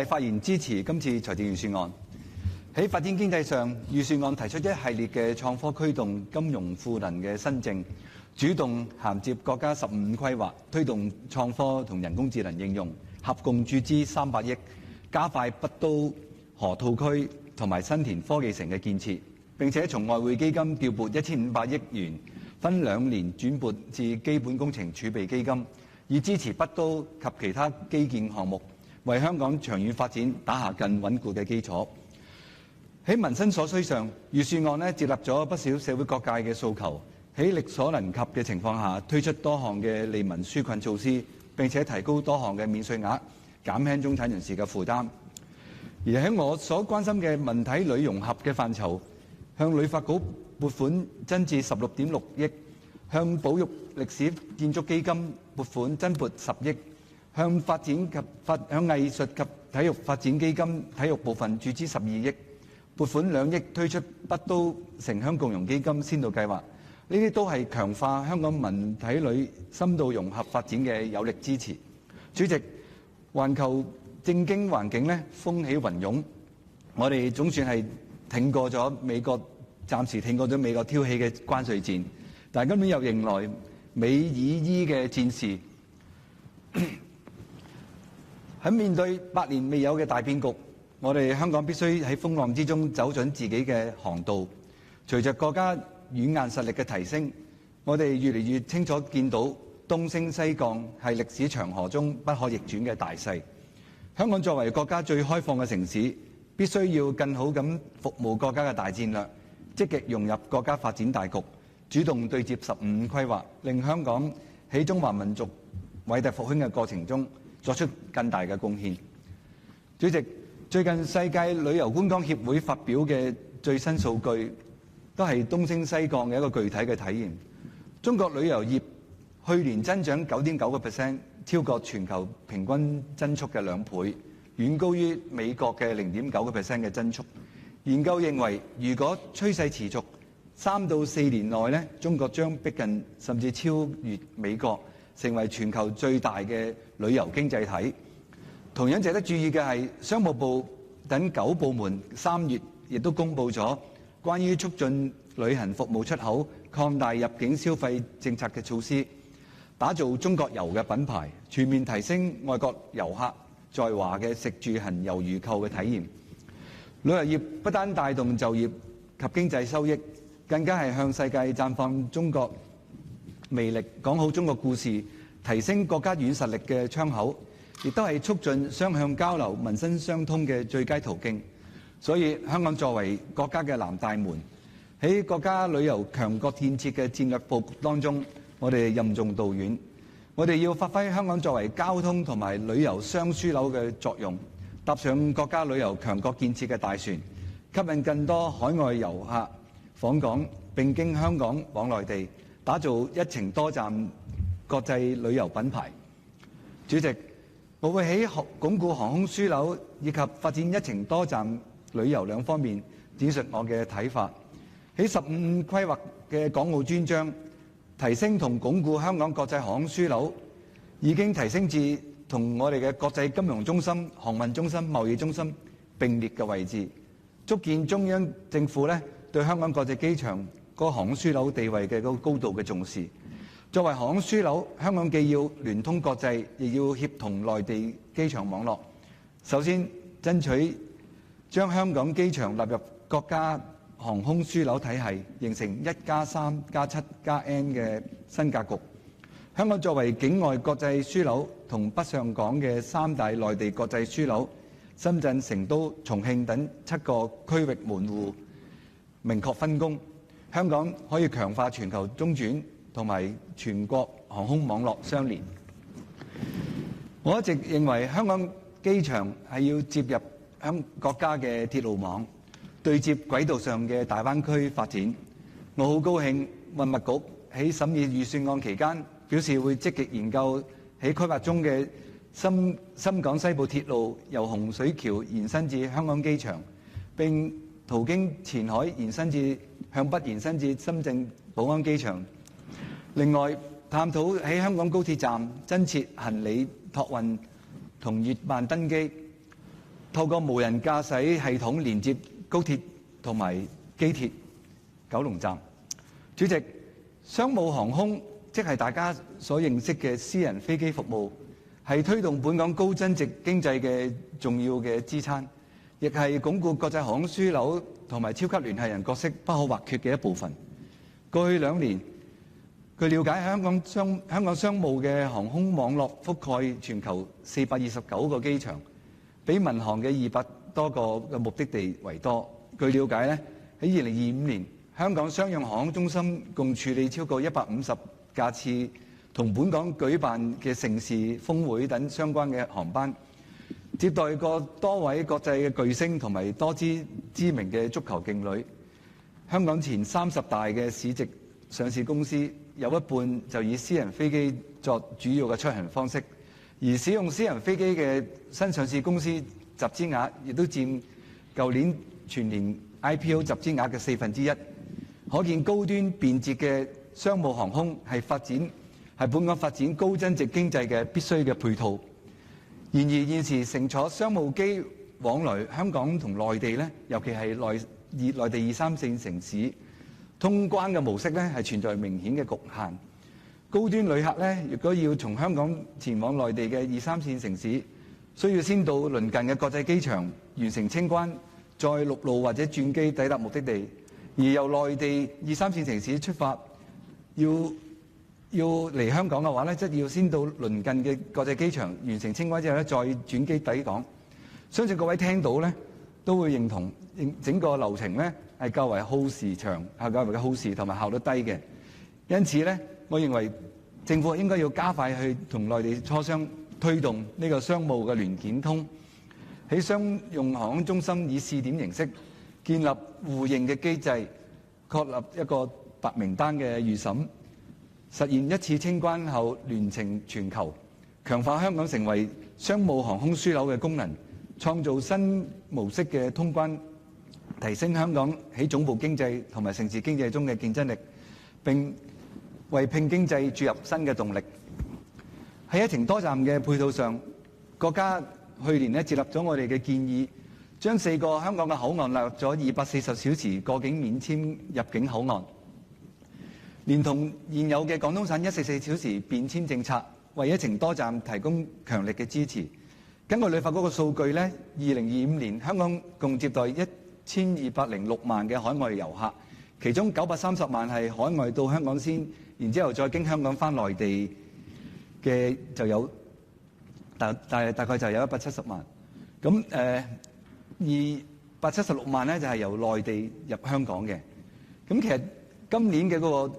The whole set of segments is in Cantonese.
發言支持今次財政預算案。喺發展經濟上，預算案提出一系列嘅創科驅動金融賦能嘅新政，主動銜接國家15規劃，推動創科同人工智能應用，合共注資300億，加快北都河套區同埋新田科技城嘅建設。並且從外匯基金調撥1500億元，分2年轉撥至基本工程儲備基金，以支持北都及其他基建項目，為香港長遠發展打下更穩固嘅基礎。喺民生所需上，預算案接納咗不少社會各界嘅訴求，喺力所能及嘅情況下，推出多項嘅利民紓困措施，並且提高多項嘅免稅額，減輕中產人士嘅負擔。而喺我所關心嘅文體旅融合嘅範疇，向旅發局撥款增至16.6億，向保育歷史建築基金撥款增撥10億，向藝術及體育發展基金體育部分注資12億，撥款2億推出北都城鄉共融基金先導計劃。呢啲都係強化香港文體旅深度融合發展嘅有力支持。主席，環球政經環境風起雲湧，我哋總算係暫時挺過咗美國挑起嘅關稅戰，但係今年又迎來美以伊嘅戰事。喺面對百年未有嘅大變局，我哋香港必須喺風浪之中走準自己嘅航道。隨着國家軟硬實力嘅提升，我哋越嚟越清楚見到東升西降係歷史長河中不可逆轉嘅大勢。香港作為國家最開放嘅城市，必須要更好咁服務國家嘅大戰略，積極融入國家發展大局，主動對接15規劃，令香港喺中華民族偉大復興嘅過程中作出更大嘅貢獻。主席，最近世界旅遊觀光協會發表嘅最新數據，都係東升西降嘅一個具體嘅體現。中國旅遊業去年增長9.9%，超過全球平均增速嘅2倍，遠高於美國嘅0.9% 嘅增速。研究認為，如果趨勢持續，3到4年內中國將逼近甚至超越美國，成為全球最大嘅旅遊經濟體。同樣值得注意嘅係，商務部等9部門3月亦都公布咗關於促進旅行服務出口、擴大入境消費政策嘅措施，打造中國遊嘅品牌，全面提升外國遊客在華嘅食住行遊娛購嘅體驗。旅遊業不單帶動就業及經濟收益，更加係向世界綻放中國魅力、講好中國故事、提升國家軟實力嘅窗口，亦都係促進雙向交流、民生相通嘅最佳途徑。所以，香港作為國家嘅南大門，喺國家旅遊強國建設嘅戰略佈局當中，我哋任重道遠。我哋要發揮香港作為交通同埋旅遊雙樞紐嘅作用，踏上國家旅遊強國建設嘅大船，吸引更多海外遊客訪港，並經香港往內地，打造一程多站國際旅遊品牌。主席，我會喺鞏固航空樞紐以及發展一程多站旅遊兩方面展述我嘅睇法。喺15規劃嘅港澳專章，提升同鞏固香港國際航空樞紐，已經提升至同我哋嘅國際金融中心、航運中心、貿易中心並列嘅位置，足見中央政府對香港國際機場個航空樞紐地位嘅高度嘅重視。作為航空樞紐，香港既要聯通國際，亦要協同內地機場網絡。首先，爭取將香港機場納入國家航空樞紐體系，形成1+3+7+N 嘅新格局。香港作為境外國際樞紐同北上港嘅3大內地國際樞紐，深圳、成都、重慶等7個區域門戶明確分工，香港可以強化全球中轉同埋全國航空網絡相連。我一直認為香港機場係要接入國家嘅鐵路網，對接軌道上嘅大灣區發展。我好高興運物局喺審議預算案期間表示會積極研究喺規劃中嘅深港西部鐵路由洪水橋延伸至香港機場，並途經前海向北延伸至深圳寶安機場。另外，探討喺香港高鐵站增設行李託運同月慢登機。透過無人駕駛系統連接高鐵同埋機鐵九龍站。主席，商務航空即係大家所認識嘅私人飛機服務，係推動本港高增值經濟嘅重要嘅支撐，亦係鞏固國際航空樞紐同埋超級聯繫人角色不可或缺嘅一部分。過去2年，據了解，香港商務嘅航空網絡覆蓋全球429個機場，比民航嘅200多個嘅目的地為多。據了解咧，喺2025年，香港商用航空中心共處理超過150架次同本港舉辦嘅盛事、峰會等相關嘅航班，接待過多位國際嘅巨星同埋多支知名嘅足球勁旅。香港前30大嘅市值上市公司有一半就以私人飛機作主要嘅出行方式，而使用私人飛機嘅新上市公司集資額亦都佔舊年全年 IPO 集資額嘅1/4。可見高端便捷嘅商務航空係本港發展高增值經濟嘅必須嘅配套。然而現時乘坐商務機往來香港同內地咧，尤其係內地2、3線城市通關嘅模式咧，係存在明顯嘅局限。高端旅客咧，如果要從香港前往內地嘅2、3線城市，需要先到鄰近嘅國際機場完成清關，再陸路或者轉機抵達目的地。而由內地2、3線城市出發，要嚟香港嘅話咧，即係要先到鄰近嘅國際機場完成清關之後咧，再轉機抵港。相信各位聽到咧，都會認同整個流程咧係較為耗時長，係較為嘅耗時同埋效率低嘅。因此咧，我認為政府應該要加快去同內地磋商，推動呢個商務嘅聯檢通，喺商用航空中心以試點形式建立互認嘅機制，確立一個白名單嘅預審，實現一次清關後聯程全球，強化香港成為商務航空樞紐嘅功能，創造新模式嘅通關，提升香港喺總部經濟同埋城市經濟中嘅競爭力，並為拼經濟注入新嘅動力。喺一程多站嘅配套上，國家去年接納咗我哋嘅建議，將4個香港嘅口岸納入咗240小時過境免簽入境口岸，連同現有嘅廣東省144小時便簽政策，為一程多站提供強力嘅支持。根據旅發局嘅數據咧，2025年香港共接待1206萬嘅海外遊客，其中930萬係海外到香港先，然之後再經香港返內地嘅就有大概就有170萬。咁276萬咧就係由內地入香港嘅。咁其實今年嘅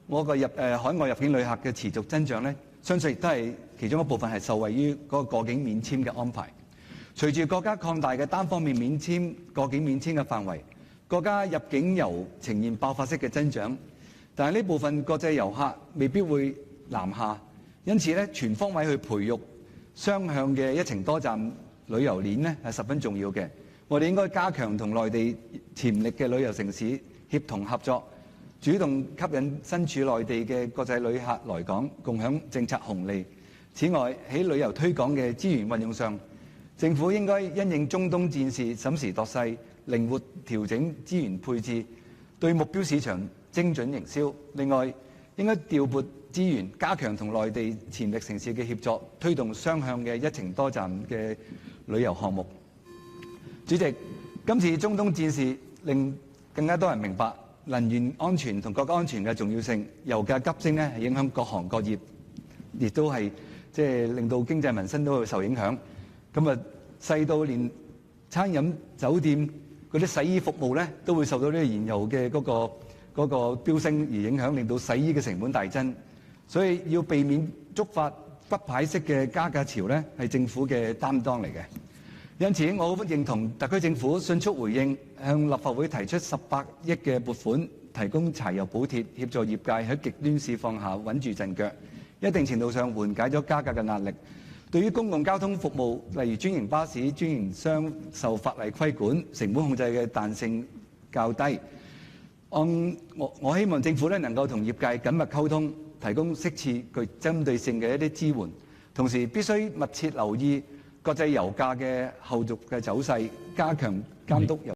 我個海外入境旅客嘅持續增長咧，相信亦都係其中一部分係受惠於嗰個過境免簽嘅安排。隨住國家擴大嘅單方面過境免簽嘅範圍，國家入境遊呈現爆發式嘅增長，但係呢部分國際遊客未必會南下，因此咧全方位去培育雙向嘅一程多站旅遊鏈咧係十分重要嘅。我哋應該加強同內地潛力嘅旅遊城市協同合作，主動吸引身處內地嘅國際旅客來港，共享政策紅利。此外，喺旅遊推廣嘅資源運用上，政府應該因應中東戰事，審時度勢，靈活調整資源配置，對目標市場精準營銷。另外，應該調撥資源，加強同內地潛力城市嘅協作，推動雙向嘅一程多站嘅旅遊項目。主席，今次中東戰事令更加多人明白能源安全同國家安全嘅重要性。油價急升咧，係影響各行各業，亦都係令到經濟民生都會受影響。咁啊，細到連餐飲酒店嗰啲洗衣服務咧，都會受到呢個燃油嘅嗰個飆升而影響，令到洗衣嘅成本大增。所以要避免觸發骨牌式嘅加價潮咧，係政府嘅擔當嚟嘅。因此，我好認同特區政府迅速回應，向立法會提出18億嘅撥款，提供柴油補貼，協助業界喺極端市況下穩住陣腳，一定程度上緩解咗加價嘅壓力。對於公共交通服務，例如專營巴士、專營商受法例規管、成本控制嘅彈性較低。我希望政府能夠同業界緊密溝通，提供適切具針對性嘅一啲支援，同時必須密切留意國際油價嘅後續嘅走勢，加強監督油。